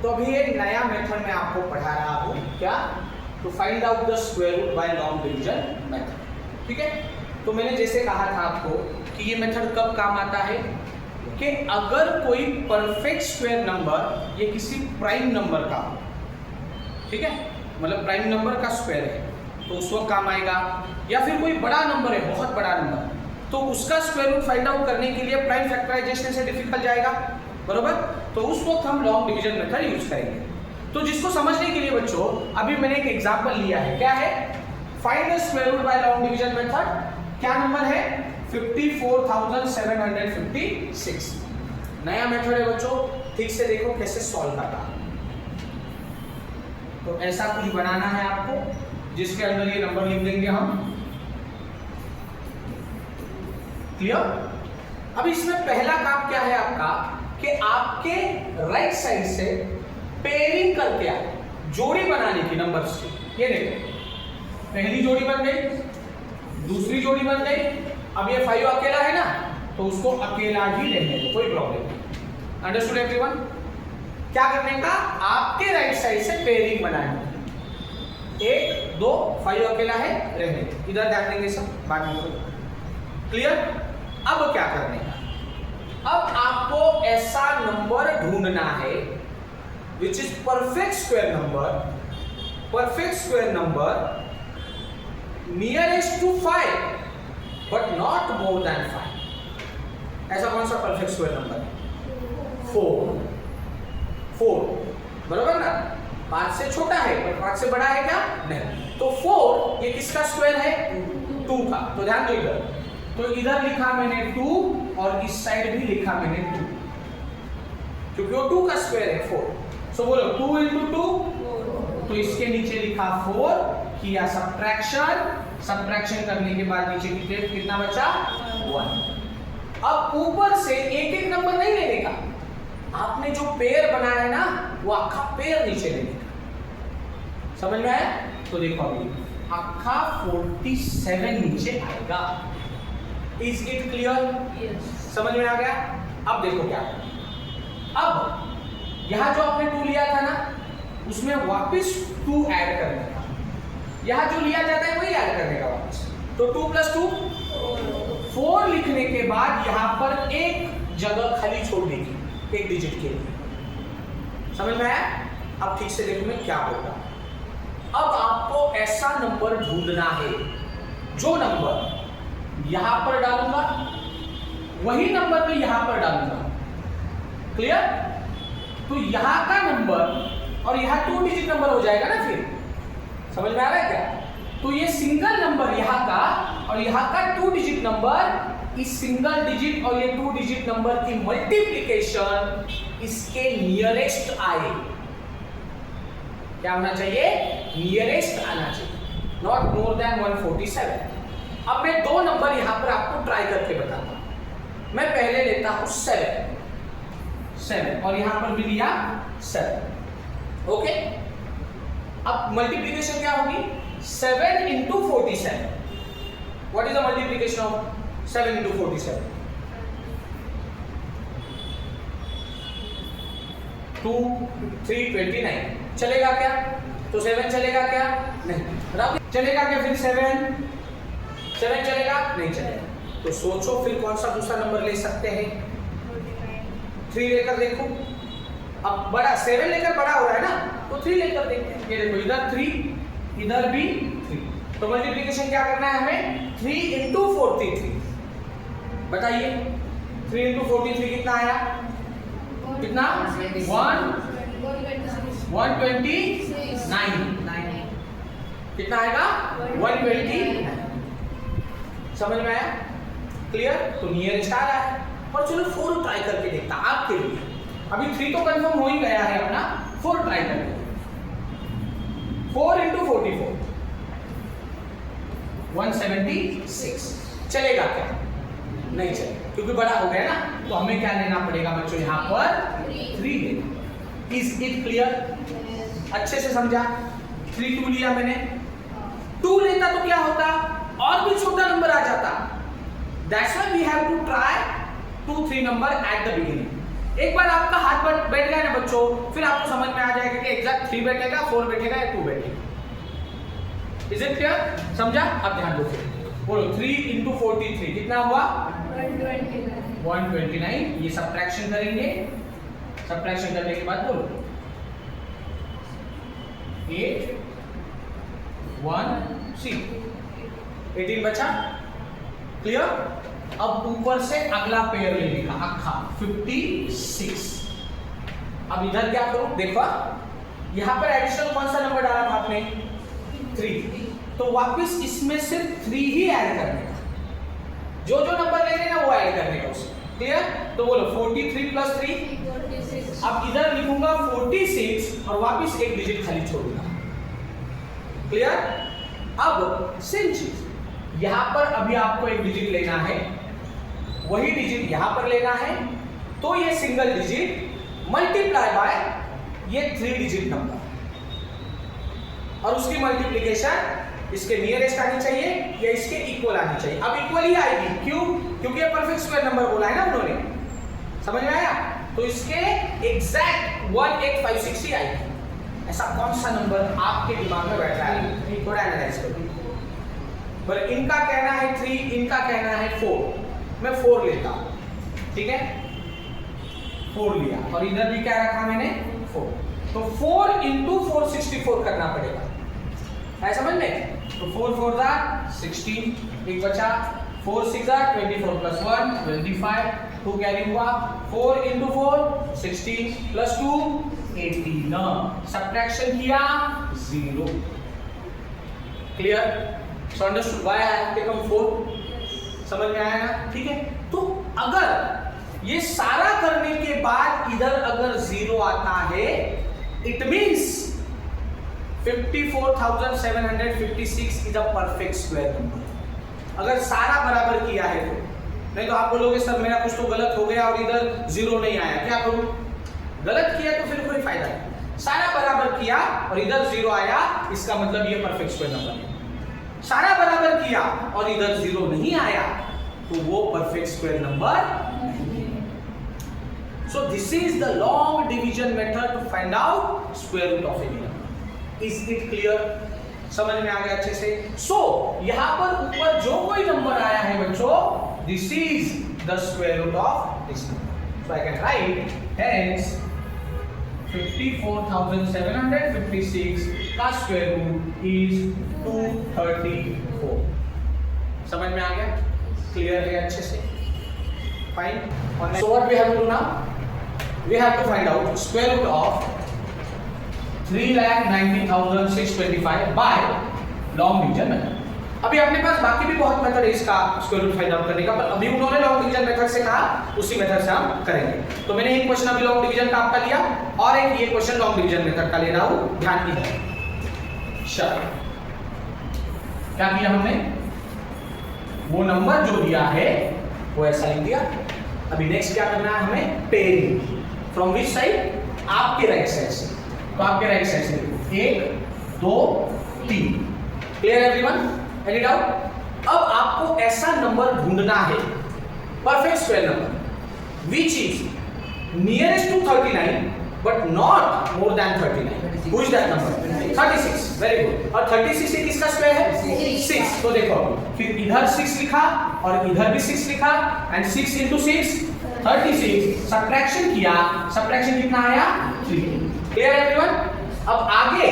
तो अभी एक नया मेथड मैं आपको पढ़ा रहा हूँ, क्या? To find out the square root by long division method. ठीक है, तो मैंने जैसे कहा था आपको कि ये मेथड कब काम आता है कि अगर कोई परफेक्ट स्क्वायर नंबर ये किसी प्राइम नंबर का, ठीक है, मतलब प्राइम नंबर का स्क्वायर है तो उस वक्त काम आएगा, या फिर कोई बड़ा नंबर है, बहुत बड़ा नंबर, तो उसका स्क्वायर रूट फाइंड आउट करने के लिए प्राइम फैक्टराइजेशन से डिफिकल्ट जाएगा, बरोबर? तो उस वक्त हम लॉन्ग डिवीजन मेथड यूज करेंगे। तो जिसको समझने के लिए बच्चों अभी मैंने एक एग्जांपल लिया है, क्या है? Find the square root by long division method. क्या नंबर है? 54,756। नया मेथड है बच्चों, ठीक से देखो कैसे सॉल्व करना। तो ऐसा कुछ बनाना है आपको जिसके अंदर ये नंबर लिख देंगे हम। क्लियर? अब इसमें पहला काम क्या है आपका कि आपके राइट साइड से पेयरिंग करके आए, जोड़ी बनाने की नंबर्स की। ये देखो, पहली जोड़ी बन गई, दूसरी जोड़ी बन गई। अब ये 5 अकेला है ना, तो उसको अकेला ही रहने दो, कोई प्रॉब्लम नहीं। Understood everyone? क्या करने का? आपके राइट साइड से पेयरिंग बनानी, 1 2 5 अकेला है, रहने दो, इधर ध्यान देंगे सब बाद में। क्लियर? अब क्या करने का? अब आपको ऐसा नंबर ढूंढना है which is perfect square number nearest to 5 but not more than 5। ऐसा कौन सा परफेक्ट स्क्वायर नंबर है? 4, बराबर ना? 5 से छोटा है पर 5 से बड़ा है क्या? नहीं। तो 4 ये किसका स्क्वायर है? 2 का। तो ध्यान दो इधर, तो इधर लिखा मैंने 2 और इस साइड भी लिखा मैंने 2, क्योंकि वो 2 का स्क्वायर है 4। सो बोलो 2 into 2, तो इसके नीचे लिखा 4, किया सब्ट्रैक्शन करने के बाद नीचे कितना बचा? 1। अब ऊपर से एक एक नंबर नहीं लेने का, आपने जो पेयर बनाया है ना वो अक्खा पेयर नीचे लेने का। समझ में आया? तो देखो अभी अक्खा 47 नीचे आएगा। Is it clear? समझ में आ गया? अब देखो क्या, अब यहां जो आपने 2 लिया था ना उसमें वापस 2 ऐड करने का, यहां जो लिया जाता है वही ऐड करने का वापस। तो 2 + 2 4 लिखने के बाद यहां पर एक जगह खाली छोड़ देगी, एक डिजिट के लिए। समझ में आया? अब ठीक से देखो मैं क्या होगा। अब आपको ऐसा नंबर ढूंढना है, जो नंबर यहां पर डालूंगा वही नंबर मैं यहां पर डालूंगा। क्लियर? तो यहां का नंबर और यहां 2 डिजिट नंबर हो जाएगा ना फिर। समझ में आ रहा है क्या? तो ये सिंगल नंबर यहां का और यहां का 2 डिजिट नंबर, इस सिंगल डिजिट और ये 2 डिजिट नंबर की मल्टीप्लिकेशन इसके नियरेस्ट आए। क्या होना चाहिए? नियरेस्ट आना चाहिए, नॉट मोर देन 147। अब मैं 2 नंबर यहां पर आपको ट्राई करके बताता हूं। मैं पहले लेता हूं 7 और यहां पर भी लिया 7। ओके, अब मल्टीप्लिकेशन क्या होगी? 7 into 47। What is the multiplication of 7 into 47? 2 3 29। चलेगा क्या? तो 7 चलेगा क्या? नहीं। चलेगा क्या फिर? 7 चलेगा? नहीं चलेगा। तो सोचो फिर कौन सा दूसरा नंबर ले सकते हैं? 3 लेकर देखो। अब बड़ा 7 लेकर बड़ा हो रहा है ना, तो 3 लेकर देखते हैं। ये देखो, इधर 3, इधर भी 3। तो मल्टीप्लिकेशन क्या करना है हमें? 3 into 43। बताइए 3 into 43 कितना आया? कितना? 129। कितना आएगा? 129। समझ में आया? क्लियर? तो नियरेस्ट आ रहा है। और चलो 4 ट्राई करके देखता आपके लिए। अभी 3 तो कंफर्म हो ही गया है अपना, 4 ट्राई करके। 4 into 44 176। चलेगा क्या? नहीं चलेगा, क्योंकि बड़ा हो गया ना। तो हमें क्या लेना पड़ेगा बच्चों? यहाँ पर 3 लेना। Is it clear? अच्छे से समझा? 3 2 लिया मैंने, 2 लेता तो क्या होता? और भी छोटा नंबर आ जाता। That's why we have to try 2 3 number at the beginning. एक बार आपका हाथ बैठ गया ना बच्चों, फिर आपको समझ में आ जाएगा कि एग्जैक्ट 3 बैठेगा, 4 बैठेगा या 2 बैठेगा। Is it clear? समझा? अब ध्यान दो फिर बोलो 3 into 43 कितना हुआ? 129। ये सब्ट्रैक्शन करेंगे, सब्ट्रैक्शन करने के बाद बोलो 8 1 6 18 बचा। क्लियर? अब ऊपर से अगला पेयर ले लिखा अखा 56। अब इधर क्या करूं? देखो यहां पर एडिशनल कौन सा नंबर डाला था आपने? 3। तो वापस इसमें सिर्फ 3 ही ऐड करने का, जो जो नंबर लेंगे ना वो ऐड करने का उसमें। क्लियर? तो बोलो 43 प्लस 3। अब इधर लिखूंगा 46 और वापस एक डिजिट खाली छोड़ूंगा। क्लियर? अब सेम चीज यहां पर अभी आपको एक डिजिट लेना है, वही डिजिट यहां पर लेना है, तो ये सिंगल डिजिट मल्टीप्लाई बाय ये 3 डिजिट नंबर और उसकी मल्टीप्लिकेशन इसके नियरेस्ट आनी चाहिए या इसके इक्वल आनी चाहिए। अब इक्वल ही आएगी, क्यों? क्योंकि ये परफेक्ट स्क्वायर नंबर बोला है ना उन्होंने, समझ में आया? तो इसके एग्जैक्ट 1856 ही आएगी। ऐसा कौन सा नंबर आपके दिमाग में बैठ रहा है? थोड़ा एनालाइज करो। पर इनका कहना है 3, इनका कहना है 4। मैं 4 लेता हूं, ठीक है? 4 लिया और इधर भी क्या रखा मैंने? 4। तो 4 into 464 करना पड़ेगा, है समझ में? तो 4 4 दा 16, एक बचा 4 6 दा 24 प्लस 1 25, 2 कैरी हुआ 4 into 4 16 प्लस 2 18। सब्ट्रैक्शन किया 0। Clear? So understood why I have taken 4। समझ में आया ना? ठीक है? तो अगर ये सारा करने के बाद इधर अगर 0 आता है, it means 54,756 is a perfect square number. अगर सारा बराबर किया है तो, नहीं तो आप बोलोगे सर मेरा कुछ तो गलत हो गया और इधर 0 नहीं आया, क्या करूं? गलत किया तो फिर कोई फायदा नहीं। सारा बराबर किया और इधर 0 आया, इसका मतलब ये परफेक्ट स्क्वायर नंबर है। सारा बराबर किया और इधर 0 नहीं आया तो वो परफेक्ट स्क्वायर नंबर नहीं है। So this is the long division method to find out square root of any number. Is it clear? समझ में आ गया अच्छे से? सो यहां पर ऊपर जो कोई नंबर आया है बच्चों, this is the square root of this number. So I can write hence 54,756 का स्क्वायर रूट इज 234। समझ में आ गया? क्लियर है अच्छे से? Fine. So what we have to do now? We have to find out square root of 3,90,625 by long division method. अभी अपने पास बाकी भी बहुत मेथड है इसका स्क्वायर रूट फाइंड आउट करने का, पर अभी उन्होंने लॉन्ग डिवीजन मेथड से कहा, उसी मेथड से हम करेंगे। तो मैंने एक क्वेश्चन अभी लॉन्ग डिवीजन का आपका लिया और एक ये क्वेश्चन लॉन्ग डिवीजन मेथड का ले रहा हूं, ध्यान कीजिए। चलो क्या किया हमने? वो नंबर जो दिया है वो ऐसा लिख दिया। अभी नेक्स्ट क्या करना है हमें? पेयरिंग। From which side? आपके राइट साइड से। तो आपके राइट साइड से 1 2 3। Clear everyone? Any doubt? अब आपको ऐसा नंबर ढूंढना है, perfect square number which is nearest to 39 but not more than 39। Who is that number? 36। Very good. और 36 ये किसका स्क्वायर है? 6। तो देखो फिर इधर 6 लिखा और इधर भी 6 लिखा एंड 6 into 6 36। सब्ट्रैक्शन किया, सब्ट्रैक्शन कितना आया? 3। Clear everyone? अब आगे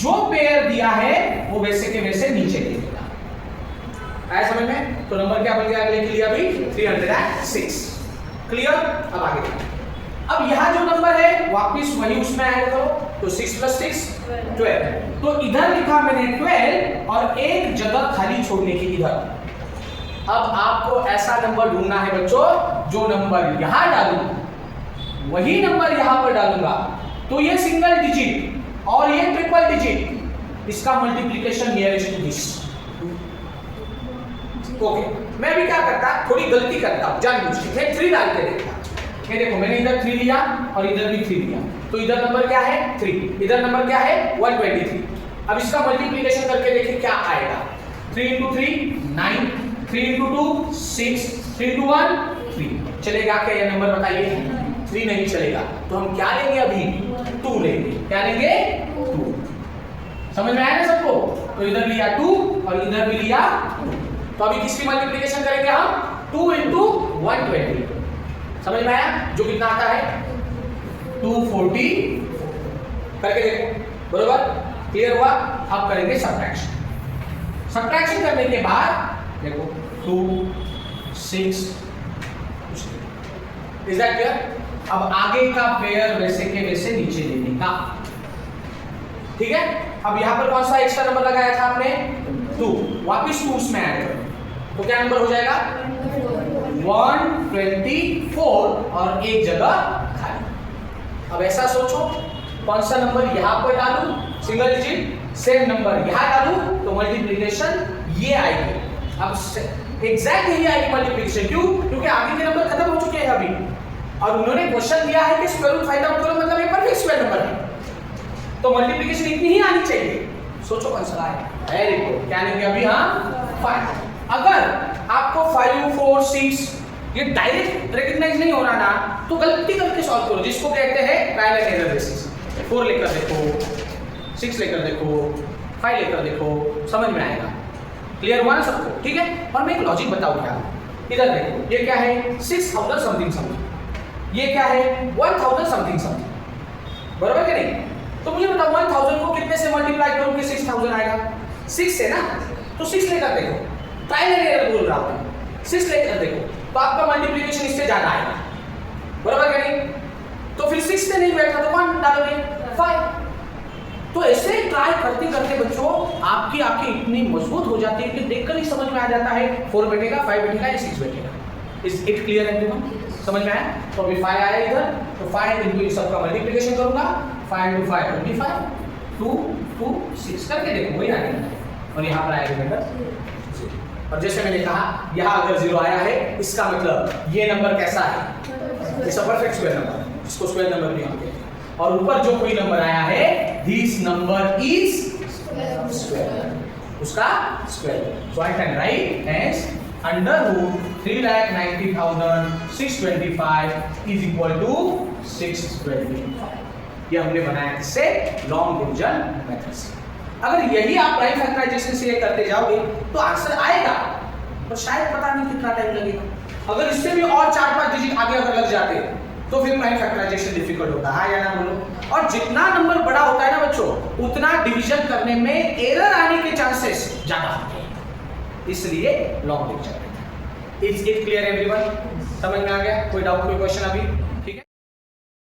जो पेयर दिया है वो वैसे के वैसे नीचे लिखेगा। आया समझ में? तो नंबर क्या बन गया अगले के लिए? अभी 306। क्लियर? अब आगे अब यहां जो नंबर है वापस वही उसमें ऐड करो, तो 6 + 6 12। तो इधर लिखा मैंने 12 और एक जगह खाली छोड़ने की इधर। अब आपको ऐसा नंबर ढूंढना है बच्चों, जो नंबर यहां डालूं वही नंबर यहां पर डालूंगा, तो ये सिंगल डिजिट और ये ट्रिपल डिजिट, इसका multiplication nearest to this. Okay, मैं भी क्या करता, थोड़ी गलती करता हूं जानबूझ के, 3 डाल के देखता। ये देखो मैंने इधर 3 लिया और इधर भी 3 लिया, तो इधर नंबर क्या है? 3। इधर नंबर क्या है? 123। अब इसका मल्टीप्लिकेशन करके देखिए क्या आएगा। 3 into 3 9, 3 into 2 6, 3 into 1 3। चलेगा क्या ये नंबर? बताइए। 3 नहीं चलेगा, तो हम क्या लेंगे अभी 2 लेंगे। क्या लेंगे 2। समझ में आया ना सबको? तो इधर लिया 2 और इधर भी लिया 2। तो अभी किसकी मल्टीप्लिकेशन करेंगे हम 2 into 120। समझ में आया? जो कितना आता है 240 करके देखो, बरोबर क्लियर हुआ। अब करेंगे सब्ट्रैक्शन। सब्ट्रैक्शन करने के बाद देखो 2 6 इज दैट क्लियर? अब आगे का पेयर वैसे के वैसे नीचे लेने का, ठीक है। अब यहां पर कौन सा एक्स्ट्रा नंबर लगाया था आपने 2, वापिस 2 उसमें ऐड करो तो क्या नंबर हो जाएगा 124 और एक जगह खाली। अब ऐसा सोचो कौन सा नंबर यहां पर डालूं सिंगल डिजिट, सेम नंबर यहां डालूं तो मल्टीप्लिकेशन ये आएगी। अब एग्जैक्ट यही आएगी मल्टीप्लिकेशन, क्यों? क्योंकि आगे के नंबर खत्म हो चुके हैं अभी और उन्होंने क्वेश्चन दिया है कि स्क्वायर रूट फाइंड आउट करो, मतलब ये परफेक्ट स्क्वायर नंबर है तो मल्टीप्लिकेशन इतनी ही आनी चाहिए। सोचो कौन सा है, वेरी गुड। क्या लेंगे अभी हम 5। अगर आपको 5 4 6 ये डायरेक्ट रिकॉग्नाइज नहीं हो रहा ना तो गलती करके सॉल्व करो, जिसको कहते हैं ट्रायल एंड एरर बेसिस। 4 लेकर देखो, 6 लेकर देखो, 5 लेकर देखो, समझ में आएगा। क्लियर हुआ ना सबको? ठीक है। और मैं एक लॉजिक बताऊं क्या, इधर देखो ये क्या है 6000 समथिंग समथिंग, ये क्या है 1000 समथिंग समथिंग, बराबर कि नहीं? तो मुझे बताओ 1000 को कितने से मल्टीप्लाई करूं कि 6000 आएगा? 6 से ना, तो 6 लेकर देखो, ट्रायल एंड एरर बोल रहा हूं, 6 लेकर देखो तो आपका मल्टीप्लिकेशन इससे ज्यादा आएगा, बराबर कि नहीं? तो फिर 6 से नहीं बैठा तो 1 डालोगे 5। तो ऐसे ट्राई करते करते बच्चों आपकी आंखें इतनी मजबूत हो जाती है कि देखकर ही समझ में आ जाता है 4 बैठेगा 5 बैठेगा या 6 बैठेगा। Is it clear everyone? समझ में आया? तो अभी 5 आया इधर, तो 5 इनटू इस सबका मल्टीप्लिकेशन करूंगा, 5 into 5 25, 2 2 6 करके देखो वही आएगा और यहाँ पर आएगा नंबर। और जैसे मैंने कहा यहाँ अगर 0 आया है इसका मतलब ये नंबर कैसा है, it's a perfect square number, इसको स्क्वायर नंबर भी हम कहते हैं। और ऊपर जो कोई नंबर आया है दिस नंबर इज स्क्वायर, उसका square. So I can write as under root 3,90,625 is equal to 625। ये हमने बनाया किससे? लॉन्ग डिवीजन मेथड से। अगर यही आप प्राइम फैक्टराइजेशन से ये करते जाओगे तो आंसर आएगा, पर शायद पता नहीं कितना टाइम लगेगा। अगर इससे भी और 4-5 डिजिट आगे अगर लग जाते तो फिर प्राइम फैक्टराइजेशन डिफिकल्ट होता है या ना बोलो। और जितना नंबर बड़ा होता है ना बच्चों उतना डिवीजन करने में एरर आने के चांसेस ज्यादा होते हैं, इसलिए long division. Is it clear everyone? समझ में आ गया? कोई डाउट, कोई क्वेश्चन अभी?